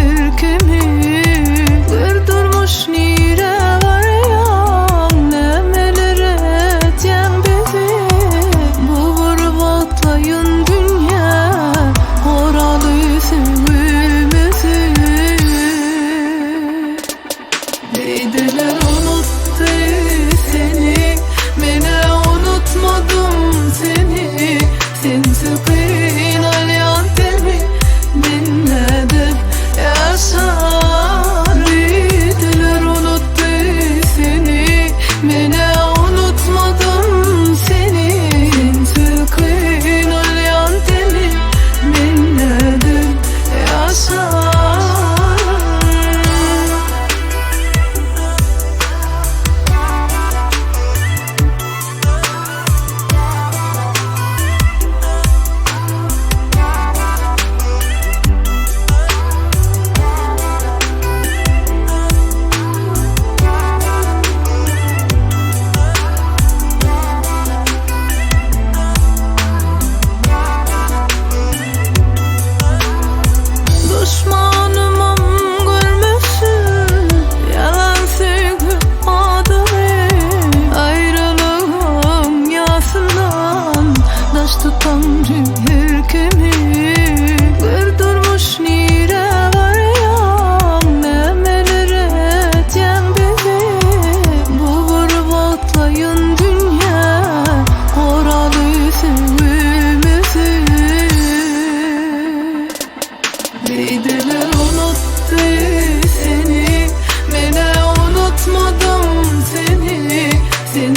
ülkemi kırdırmış nire var ya, nemelere etyen bizi. Bu gurbetlayın dünya oralı sevimizi. Deydiler unuttu seni, mene unutmadım seni. Sen sıkın alyan temi, dinledim yaşar. Deydiler unuttu seni, mene unutmadım seni. Sen sıkın alyan temi, dinledim yaşar. Düşmanımam görmüşsün, yalan sevgi adını. Ayrılığım yasından daş tutan ülkemi kırdırmış nire var ya, nemelere etyen bizi. Bu gurbetlayın dünya oralı sevimizi. Deydiler unuttu seni, mene unutmadım seni. Sen